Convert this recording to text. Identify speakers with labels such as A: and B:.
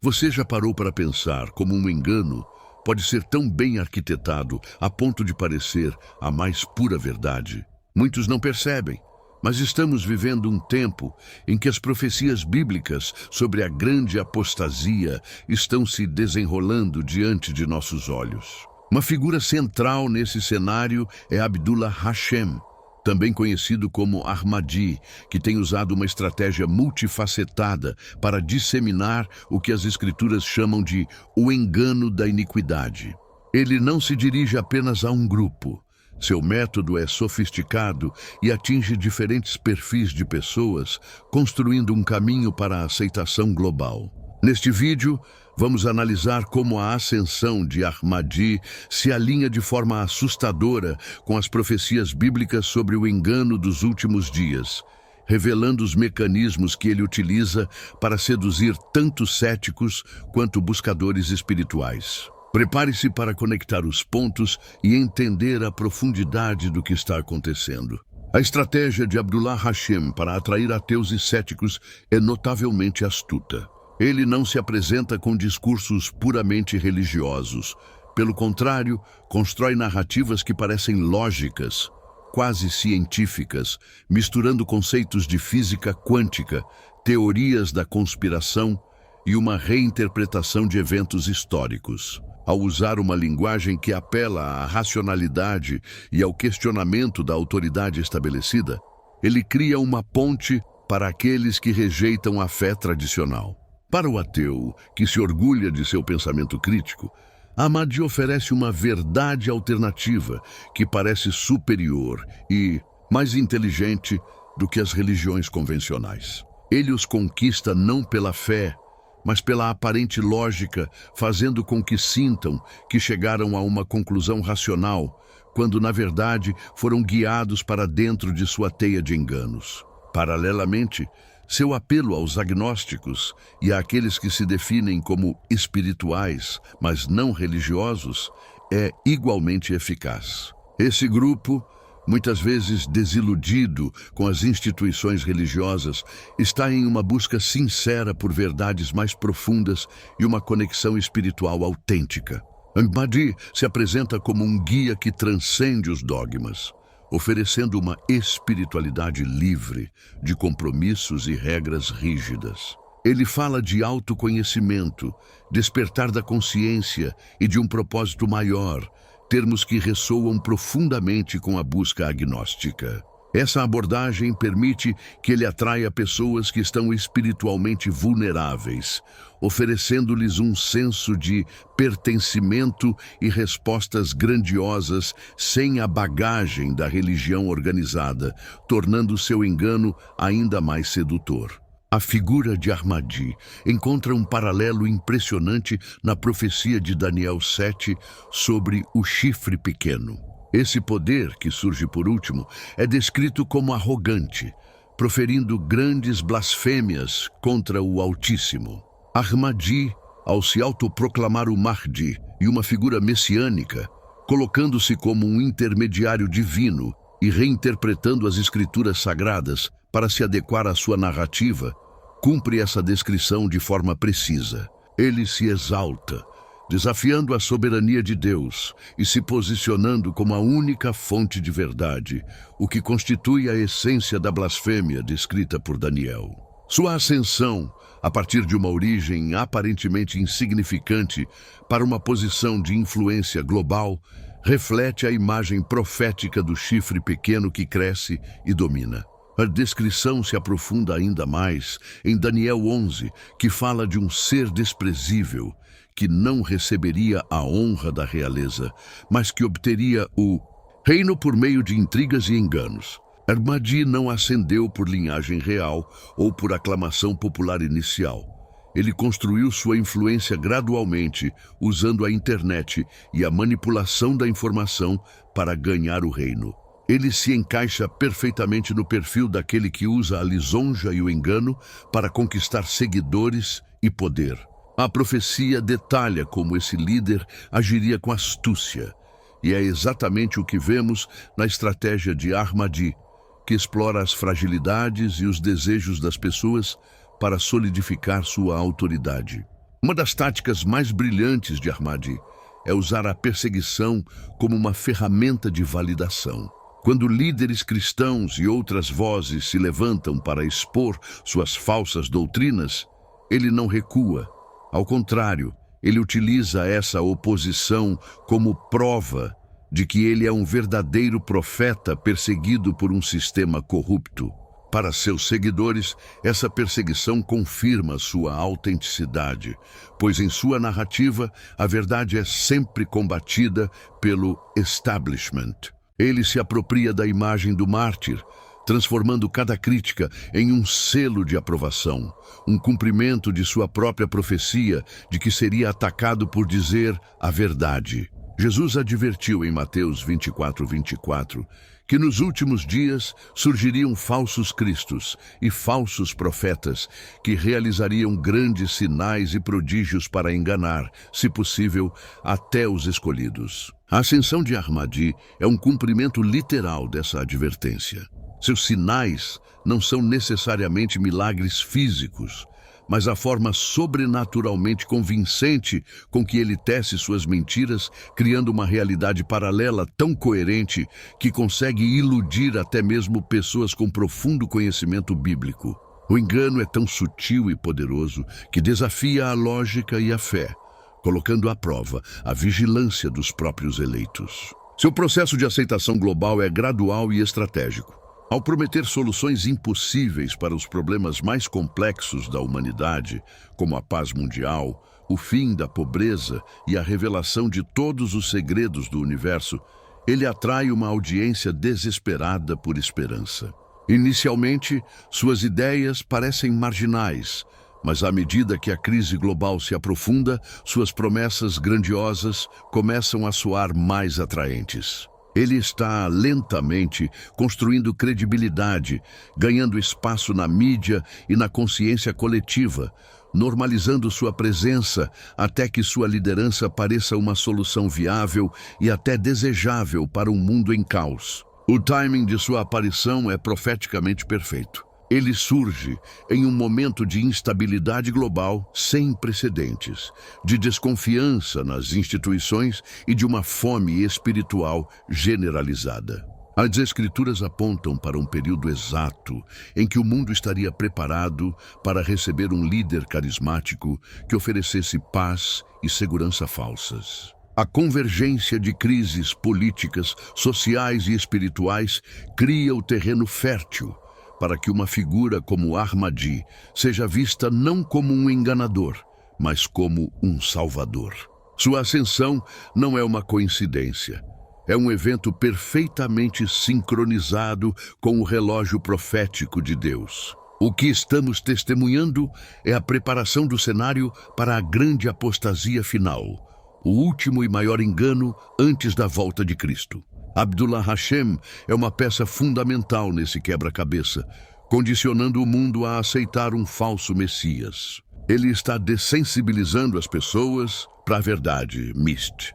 A: Você já parou para pensar como um engano pode ser tão bem arquitetado a ponto de parecer a mais pura verdade? Muitos não percebem, mas estamos vivendo um tempo em que as profecias bíblicas sobre a grande apostasia estão se desenrolando diante de nossos olhos. Uma figura central nesse cenário é Abdullah Hashem, também conhecido como Ahmadi, que tem usado uma estratégia multifacetada para disseminar o que as escrituras chamam de o engano da iniquidade. Ele não se dirige apenas a um grupo. Seu método é sofisticado e atinge diferentes perfis de pessoas, construindo um caminho para a aceitação global. Neste vídeo, vamos analisar como a ascensão de Ahmadi se alinha de forma assustadora com as profecias bíblicas sobre o engano dos últimos dias, revelando os mecanismos que ele utiliza para seduzir tanto céticos quanto buscadores espirituais. Prepare-se para conectar os pontos e entender a profundidade do que está acontecendo. A estratégia de Abdullah Hashem para atrair ateus e céticos é notavelmente astuta. Ele não se apresenta com discursos puramente religiosos. Pelo contrário, constrói narrativas que parecem lógicas, quase científicas, misturando conceitos de física quântica, teorias da conspiração e uma reinterpretação de eventos históricos. Ao usar uma linguagem que apela à racionalidade e ao questionamento da autoridade estabelecida, ele cria uma ponte para aqueles que rejeitam a fé tradicional. Para o ateu, que se orgulha de seu pensamento crítico, Ahmadi oferece uma verdade alternativa que parece superior e mais inteligente do que as religiões convencionais. Ele os conquista não pela fé, mas pela aparente lógica, fazendo com que sintam que chegaram a uma conclusão racional, quando na verdade foram guiados para dentro de sua teia de enganos. Paralelamente, seu apelo aos agnósticos e àqueles que se definem como espirituais, mas não religiosos, é igualmente eficaz. Esse grupo, muitas vezes desiludido com as instituições religiosas, está em uma busca sincera por verdades mais profundas e uma conexão espiritual autêntica. Ahmadi se apresenta como um guia que transcende os dogmas, oferecendo uma espiritualidade livre de compromissos e regras rígidas. Ele fala de autoconhecimento, despertar da consciência e de um propósito maior, termos que ressoam profundamente com a busca agnóstica. Essa abordagem permite que ele atraia pessoas que estão espiritualmente vulneráveis, oferecendo-lhes um senso de pertencimento e respostas grandiosas sem a bagagem da religião organizada, tornando seu engano ainda mais sedutor. A figura de Ahmadi encontra um paralelo impressionante na profecia de Daniel 7 sobre o chifre pequeno. Esse poder, que surge por último, é descrito como arrogante, proferindo grandes blasfêmias contra o Altíssimo. Ahmadi, ao se autoproclamar o Mahdi e uma figura messiânica, colocando-se como um intermediário divino e reinterpretando as escrituras sagradas para se adequar à sua narrativa, cumpre essa descrição de forma precisa. Ele se exalta, desafiando a soberania de Deus e se posicionando como a única fonte de verdade, o que constitui a essência da blasfêmia descrita por Daniel. Sua ascensão, a partir de uma origem aparentemente insignificante para uma posição de influência global, reflete a imagem profética do chifre pequeno que cresce e domina. A descrição se aprofunda ainda mais em Daniel 11, que fala de um ser desprezível, que não receberia a honra da realeza, mas que obteria o reino por meio de intrigas e enganos. Ahmadi não ascendeu por linhagem real ou por aclamação popular inicial. Ele construiu sua influência gradualmente, usando a internet e a manipulação da informação para ganhar o reino. Ele se encaixa perfeitamente no perfil daquele que usa a lisonja e o engano para conquistar seguidores e poder. A profecia detalha como esse líder agiria com astúcia, e é exatamente o que vemos na estratégia de Ahmadi, que explora as fragilidades e os desejos das pessoas para solidificar sua autoridade. Uma das táticas mais brilhantes de Ahmadi é usar a perseguição como uma ferramenta de validação. Quando líderes cristãos e outras vozes se levantam para expor suas falsas doutrinas, ele não recua. Ao contrário, ele utiliza essa oposição como prova de que ele é um verdadeiro profeta perseguido por um sistema corrupto. Para seus seguidores, essa perseguição confirma sua autenticidade, pois em sua narrativa, a verdade é sempre combatida pelo establishment. Ele se apropria da imagem do mártir, transformando cada crítica em um selo de aprovação, um cumprimento de sua própria profecia de que seria atacado por dizer a verdade. Jesus advertiu em Mateus 24:24 que nos últimos dias surgiriam falsos cristos e falsos profetas que realizariam grandes sinais e prodígios para enganar, se possível, até os escolhidos. A ascensão de Ahmadi é um cumprimento literal dessa advertência. Seus sinais não são necessariamente milagres físicos, mas a forma sobrenaturalmente convincente com que ele tece suas mentiras, criando uma realidade paralela tão coerente que consegue iludir até mesmo pessoas com profundo conhecimento bíblico. O engano é tão sutil e poderoso que desafia a lógica e a fé, colocando à prova a vigilância dos próprios eleitos. Seu processo de aceitação global é gradual e estratégico. Ao prometer soluções impossíveis para os problemas mais complexos da humanidade, como a paz mundial, o fim da pobreza e a revelação de todos os segredos do universo, ele atrai uma audiência desesperada por esperança. Inicialmente, suas ideias parecem marginais, mas à medida que a crise global se aprofunda, suas promessas grandiosas começam a soar mais atraentes. Ele está lentamente construindo credibilidade, ganhando espaço na mídia e na consciência coletiva, normalizando sua presença até que sua liderança pareça uma solução viável e até desejável para um mundo em caos. O timing de sua aparição é profeticamente perfeito. Ele surge em um momento de instabilidade global sem precedentes, de desconfiança nas instituições e de uma fome espiritual generalizada. As Escrituras apontam para um período exato em que o mundo estaria preparado para receber um líder carismático que oferecesse paz e segurança falsas. A convergência de crises políticas, sociais e espirituais cria o terreno fértil para que uma figura como Ahmadi seja vista não como um enganador, mas como um salvador. Sua ascensão não é uma coincidência. É um evento perfeitamente sincronizado com o relógio profético de Deus. O que estamos testemunhando é a preparação do cenário para a grande apostasia final, o último e maior engano antes da volta de Cristo. Abdullah Hashem é uma peça fundamental nesse quebra-cabeça, condicionando o mundo a aceitar um falso Messias. Ele está dessensibilizando as pessoas para a verdade, Mist.